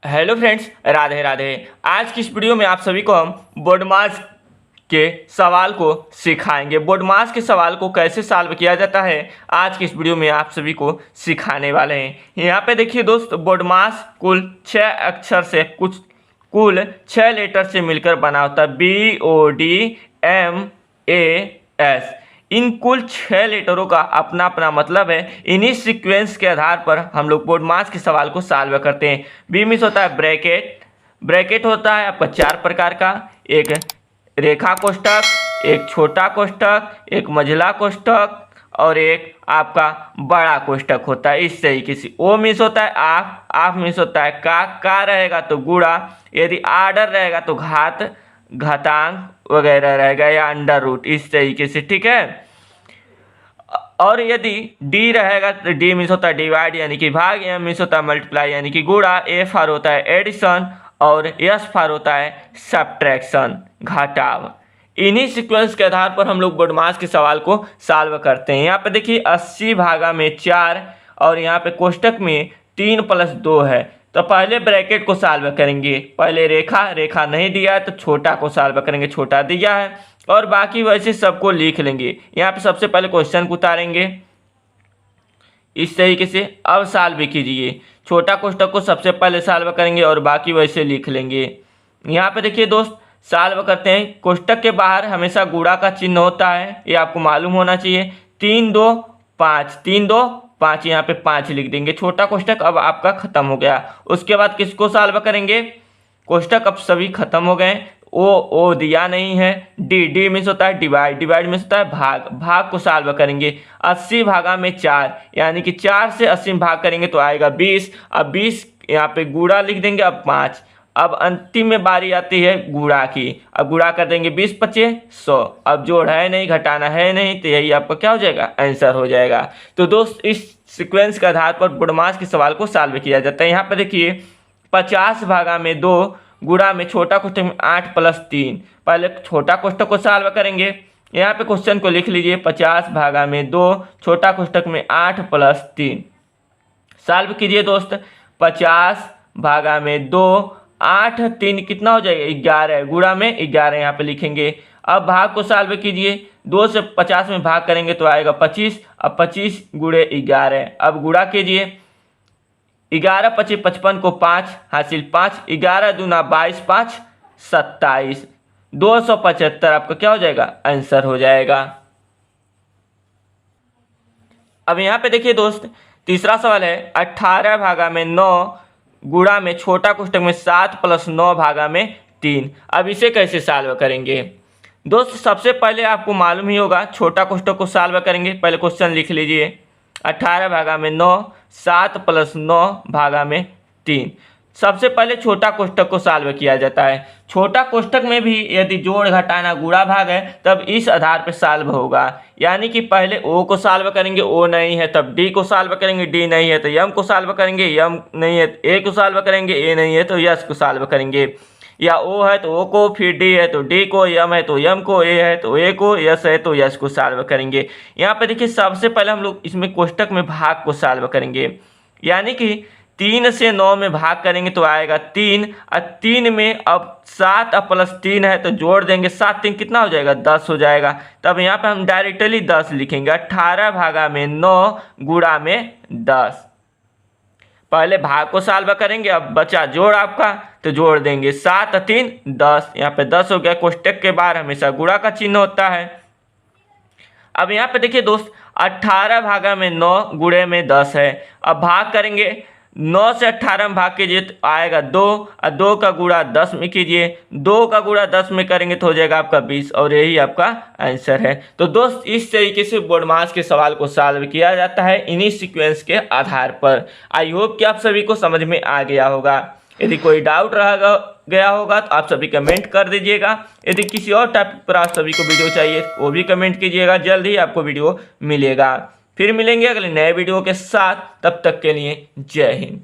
Hello friends, Radhe Radhe. आज की इस वीडियो में आप सभी को हम बोर्डमास के सवाल को सिखाएंगे। बोर्डमास के सवाल को कैसे सॉल्व किया जाता है आज की इस वीडियो में आप सभी को सिखाने वाले हैं। यहाँ पे देखिए दोस्त, बोर्डमास कुल 6 अक्षर से कुल 6 लेटर से मिलकर बना होता है। BODMAS। इन कुल 6 लेटरों का अपना अपना मतलब है। इन्हीं सीक्वेंस के आधार पर हम लोग बोर्डमास के सवाल को सॉल्व करते हैं। बी मीन्स होता है ब्रैकेट। ब्रैकेट होता है आपका 4 प्रकार का, एक रेखा कोष्ठक, एक छोटा कोष्ठक, एक मझला कोष्ठक और एक आपका बड़ा कोष्ठक होता है। इस तरीके से ओ मीन्स होता है आफ मीन्स होता है का रहेगा तो गुणा, यदि आर्डर रहेगा तो घात, घातांक वगैरह रहेगा या अंडर रूट, इस तरीके से, ठीक है। और यदि डी रहेगा तो डी मीन्स होता है डिवाइड यानी कि भाग, एम मीन्स होता है मल्टीप्लाई यानी कि गुणा, एफ आर होता है एडिशन और एस फार होता है सब्ट्रैक्शन, घटाव। इन्हीं सीक्वेंस के आधार पर हम लोग बोर्डमास के सवाल को सॉल्व करते हैं। यहाँ पे देखिए 80 भागा में 4 और यहाँ पे कोष्ठक में 3 + 2 है। तो पहले ब्रैकेट को सॉल्व करेंगे। पहले रेखा नहीं दिया है तो छोटा को सॉल्व करेंगे, छोटा दिया है, और बाकी वैसे सबको लिख लेंगे। यहाँ पे सबसे पहले क्वेश्चन को उतारेंगे इस तरीके से। अब सॉल्व भी कीजिए। छोटा कोष्ठक को सबसे पहले सॉल्व करेंगे और बाकी वैसे लिख लेंगे। यहाँ पे देखिए दोस्त, सॉल्व करते हैं। कोष्ठक के बाहर हमेशा गुणा का चिन्ह होता है, ये आपको मालूम होना चाहिए। 3 2 5, 3 2 5, यहाँ पे 5 लिख देंगे। छोटा कोष्ठक अब आपका खत्म हो गया। उसके बाद किसको सॉल्व करेंगे? कोष्ठक अब सभी खत्म हो गए। ओ दिया नहीं है। डी मीन्स होता है डिवाइड मीन्स होता है भाग को सॉल्व करेंगे। 80 भागा में 4 यानी कि 4 से 80 में भाग करेंगे तो आएगा 20। अब 20 यहाँ पे गुणा लिख देंगे। अब 5। अब अंतिम में बारी आती है गुणा की। अब गुणा कर देंगे 20 × 5 = 100। अब जोड़ है नहीं, घटाना है नहीं, तो यही आपका क्या हो जाएगा? आंसर हो जाएगा। तो दोस्त, इस सीक्वेंस के आधार पर बोर्डमास के सवाल को सॉल्व किया जाता है। यहाँ पर देखिए 50 भागा में 2 गुणा में छोटा कोष्ठक में 8 + 3। पहले छोटा कोष्ठक को सॉल्व करेंगे। यहाँ पे क्वेश्चन को लिख लीजिए। 50 भागा में 2 छोटा कोष्ठक में 8 + 3। सॉल्व कीजिए दोस्त। 50 भागा में 2 8 3 कितना हो जाएगा? 11। गुणा में 11 यहाँ पे लिखेंगे। अब भाग को सॉल्व कीजिए। 2 से 50 में भाग करेंगे तो आएगा 25। अब 25 × 11। अब गुणा कीजिए। 11 × 25 = 55 को 5 हासिल 5, 11 दूना 22, 5 27, 275 आपका क्या हो जाएगा? आंसर हो जाएगा। अब यहाँ पे देखिए दोस्त, तीसरा सवाल है 18 भागा में 9 गुणा में छोटा कोष्ठक में 7 + 9 भागा में 3। अब इसे कैसे सॉल्व करेंगे? दोस्त, सबसे पहले आपको मालूम ही होगा, छोटा कोष्ठक को सॉल्व करेंगे। पहले क्वेश्चन लिख लीजिए। 18 भागा में 9 7 + 9 भागा में 3। सबसे पहले छोटा कोष्ठक को सॉल्व किया जाता है। छोटा कोष्ठक में भी यदि जोड़, घटाना, गुणा, भाग है तब इस आधार पर सॉल्व होगा। यानी कि पहले ओ को सॉल्व करेंगे, ओ नहीं है तब डी को सॉल्व करेंगे, डी नहीं है तो यम को सॉल्व करेंगे, यम नहीं है तो ए को सॉल्व करेंगे, ए नहीं है तो यस को सॉल्व करेंगे। या ओ है तो ओ को, फिर डी है तो डी को, यम है तो यम को, ए है तो ए को, यस है तो यस को सॉल्व करेंगे। यहाँ पे देखिए सबसे पहले हम लोग इसमें कोष्ठक में भाग को सॉल्व करेंगे। यानी कि 3 से 9 में भाग करेंगे तो आएगा 3। और 3 में अब 7 + 3 है तो जोड़ देंगे। 7 3 कितना हो जाएगा? 10 हो जाएगा। तब यहाँ पे हम डायरेक्टली 10 लिखेंगे। 18 भागा में 9 गुणा में 10। पहले भाग को सॉल्व करेंगे। अब बचा जोड़ आपका तो जोड़ देंगे। 7 3 10, यहाँ पे 10 हो गया। कोष्ठक के बाहर हमेशा गुणा का चिन्ह होता है। अब यहाँ पे देखिए दोस्त, 18 भागा में 9 गुणे में 10 है। अब भाग करेंगे। 9 से 18 में भाग कीजिए तो आएगा 2, और 2 का गुणा 10 में कीजिए। 2 का गुणा 10 में करेंगे तो हो जाएगा आपका 20, और यही आपका आंसर है। तो दोस्त, इस तरीके से बोर्डमास के सवाल को सॉल्व किया जाता है इन्हीं सीक्वेंस के आधार पर। आई होप कि आप सभी को समझ में आ गया होगा। यदि कोई डाउट रह गया होगा तो आप सभी कमेंट कर दीजिएगा। यदि किसी और टॉपिक पर आप सभी को वीडियो चाहिए वो भी कमेंट कीजिएगा। जल्द ही आपको वीडियो मिलेगा। फिर मिलेंगे अगले नए वीडियो के साथ। तब तक के लिए जय हिंद।